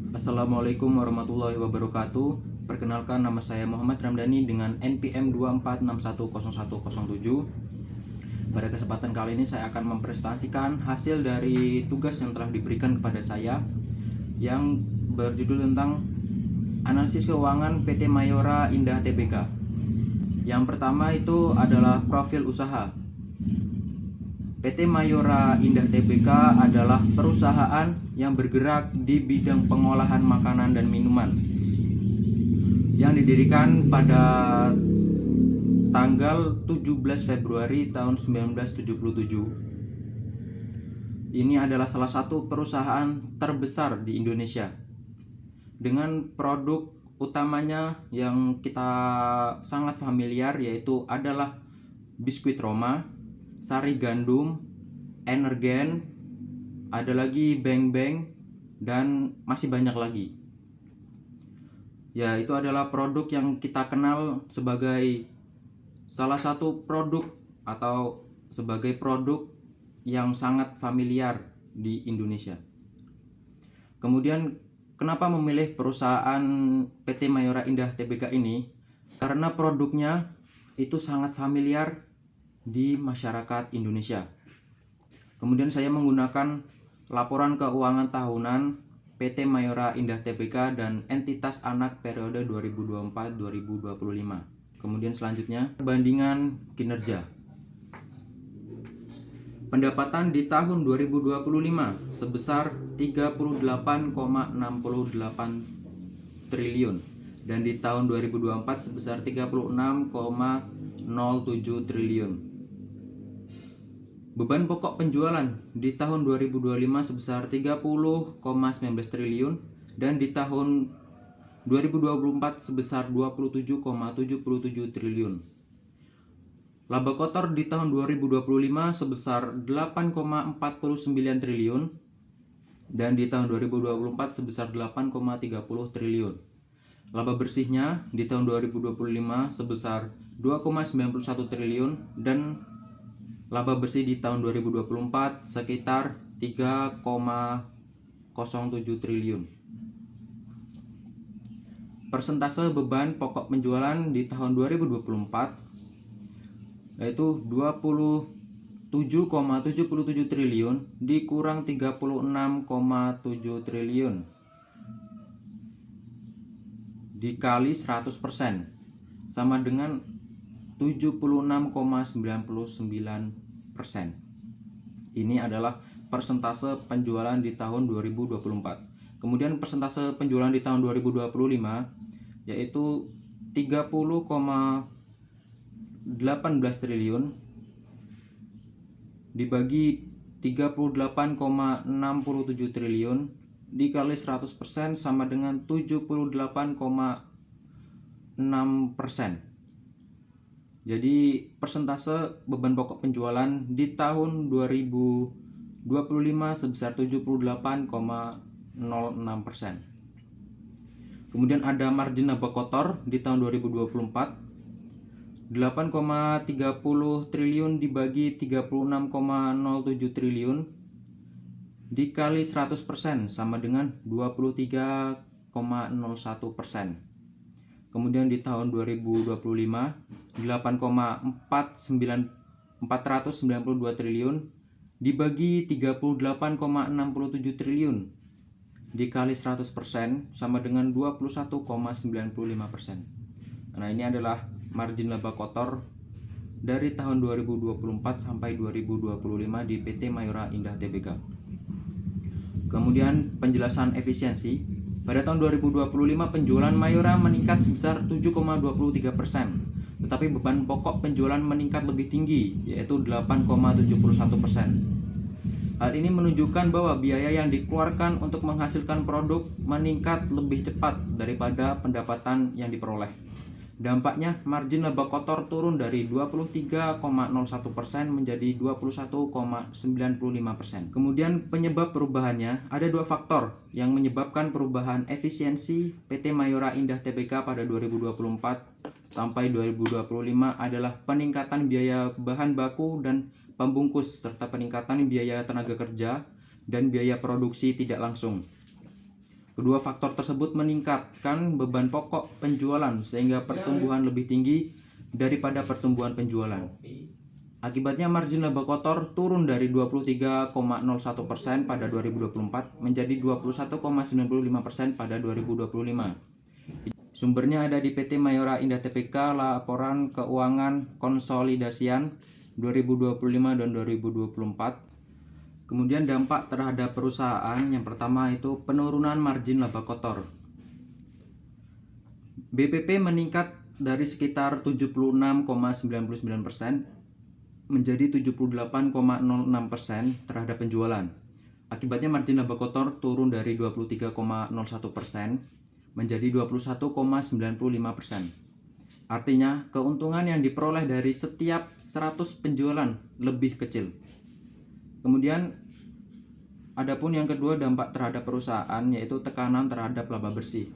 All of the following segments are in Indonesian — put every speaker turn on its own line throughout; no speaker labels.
Assalamualaikum warahmatullahi wabarakatuh. Perkenalkan, nama saya Muhammad Ramdhani dengan NPM 24610107. Pada kesempatan kali ini saya akan mempresentasikan hasil dari tugas yang telah diberikan kepada saya yang berjudul tentang analisis keuangan PT Mayora Indah Tbk. Yang pertama itu adalah profil usaha. PT Mayora Indah Tbk adalah perusahaan yang bergerak di bidang pengolahan makanan dan minuman yang didirikan pada tanggal 17 Februari tahun 1977. Ini adalah salah satu perusahaan terbesar di Indonesia dengan produk utamanya yang kita sangat familiar, yaitu adalah biskuit Roma, sari gandum, energen, ada lagi beng-beng, dan masih banyak lagi. Ya, itu adalah produk yang kita kenal sebagai salah satu produk atau sebagai produk yang sangat familiar di Indonesia. Kemudian kenapa memilih perusahaan PT Mayora Indah Tbk ini? Karena produknya itu sangat familiar di masyarakat Indonesia. Kemudian saya menggunakan laporan keuangan tahunan PT Mayora Indah Tbk dan entitas anak periode 2024-2025. Kemudian selanjutnya, perbandingan kinerja. Pendapatan di tahun 2025 sebesar 38,68 triliun dan di tahun 2024 sebesar 36,07 triliun. Beban pokok penjualan di tahun 2025 sebesar 30,19 triliun dan di tahun 2024 sebesar 27,77 triliun. Laba kotor di tahun 2025 sebesar 8,49 triliun dan di tahun 2024 sebesar 8,30 triliun. Laba bersihnya di tahun 2025 sebesar 2,91 triliun dan laba bersih di tahun 2024 sekitar 3,07 triliun. Persentase beban pokok penjualan di tahun 2024 yaitu 27,77 triliun dikurang 36,7 triliun dikali 100% sama dengan 76,99%. Ini adalah persentase penjualan di tahun 2024. Kemudian persentase penjualan di tahun 2025 yaitu 30,18 triliun dibagi 38,67 triliun dikali 100% sama dengan 78,6%. Jadi persentase beban pokok penjualan di tahun 2025 sebesar 78,06%. Kemudian ada margin laba kotor di tahun 2024 8,30 triliun dibagi 36,07 triliun dikali 100% sama dengan 23,01%. Kemudian di tahun 2025 8,492 triliun dibagi 38,67 triliun dikali 100% sama dengan 21,95%. Nah, ini adalah margin laba kotor dari tahun 2024 sampai 2025 di PT Mayora Indah Tbk. Kemudian penjelasan efisiensi. Pada tahun 2025 penjualan Mayora meningkat sebesar 7,23%, tetapi beban pokok penjualan meningkat lebih tinggi, yaitu 8,71%. Hal ini menunjukkan bahwa biaya yang dikeluarkan untuk menghasilkan produk meningkat lebih cepat daripada pendapatan yang diperoleh. Dampaknya, margin laba kotor turun dari 23,01% menjadi 21,95%. Kemudian penyebab perubahannya, ada dua faktor yang menyebabkan perubahan efisiensi PT Mayora Indah Tbk pada 2024 sampai 2025 adalah peningkatan biaya bahan baku dan pembungkus serta peningkatan biaya tenaga kerja dan biaya produksi tidak langsung. Kedua faktor tersebut meningkatkan beban pokok penjualan sehingga pertumbuhan lebih tinggi daripada pertumbuhan penjualan. Akibatnya margin laba kotor turun dari 23,01% pada 2024 menjadi 21,95% pada 2025. Sumbernya ada di PT Mayora Indah Tbk, laporan keuangan konsolidasian 2025 dan 2024. Kemudian dampak terhadap perusahaan yang pertama itu penurunan margin laba kotor. BPP meningkat dari sekitar 76,99% menjadi 78,06% terhadap penjualan. Akibatnya margin laba kotor turun dari 23,01% menjadi 21,95%. Artinya, keuntungan yang diperoleh dari setiap 100 penjualan lebih kecil. Kemudian, adapun yang kedua dampak terhadap perusahaan yaitu tekanan terhadap laba bersih.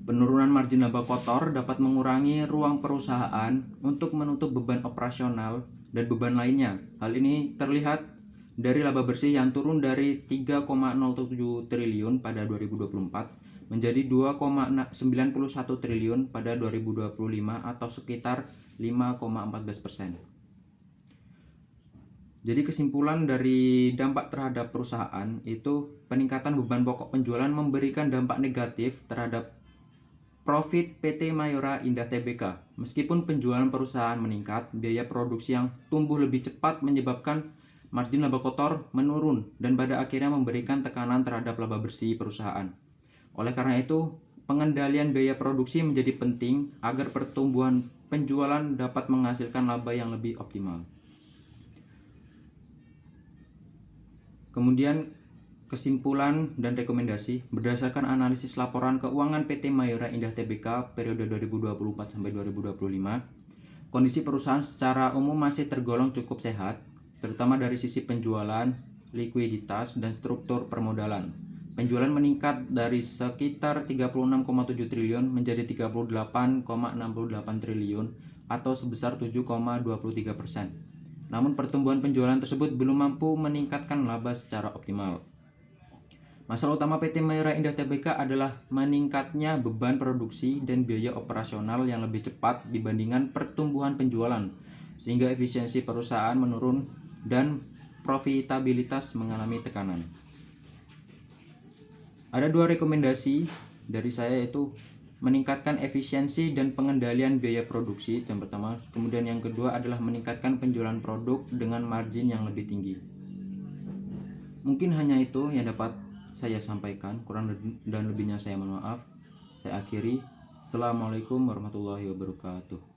Penurunan margin laba kotor dapat mengurangi ruang perusahaan untuk menutup beban operasional dan beban lainnya. Hal ini terlihat dari laba bersih yang turun dari 3,07 triliun pada 2024 menjadi 2,91 triliun pada 2025 atau sekitar 5,14%. Jadi kesimpulan dari dampak terhadap perusahaan itu peningkatan beban pokok penjualan memberikan dampak negatif terhadap profit PT Mayora Indah Tbk. Meskipun penjualan perusahaan meningkat, biaya produksi yang tumbuh lebih cepat menyebabkan margin laba kotor menurun dan pada akhirnya memberikan tekanan terhadap laba bersih perusahaan. Oleh karena itu, pengendalian biaya produksi menjadi penting agar pertumbuhan penjualan dapat menghasilkan laba yang lebih optimal. Kemudian kesimpulan dan rekomendasi berdasarkan analisis laporan keuangan PT Mayora Indah Tbk periode 2024 sampai 2025, kondisi perusahaan secara umum masih tergolong cukup sehat, terutama dari sisi penjualan, likuiditas, dan struktur permodalan. Penjualan meningkat dari sekitar 36,7 triliun menjadi 38,68 triliun atau sebesar 7,23%. Namun pertumbuhan penjualan tersebut belum mampu meningkatkan laba secara optimal. Masalah utama PT Mayora Indah Tbk adalah meningkatnya beban produksi dan biaya operasional yang lebih cepat dibandingkan pertumbuhan penjualan, sehingga efisiensi perusahaan menurun dan profitabilitas mengalami tekanan. Ada dua rekomendasi dari saya, yaitu meningkatkan efisiensi dan pengendalian biaya produksi yang pertama, kemudian yang kedua adalah meningkatkan penjualan produk dengan margin yang lebih tinggi. Mungkin hanya itu yang dapat saya sampaikan, kurang dan lebihnya saya mohon maaf. Saya akhiri. Assalamualaikum warahmatullahi wabarakatuh.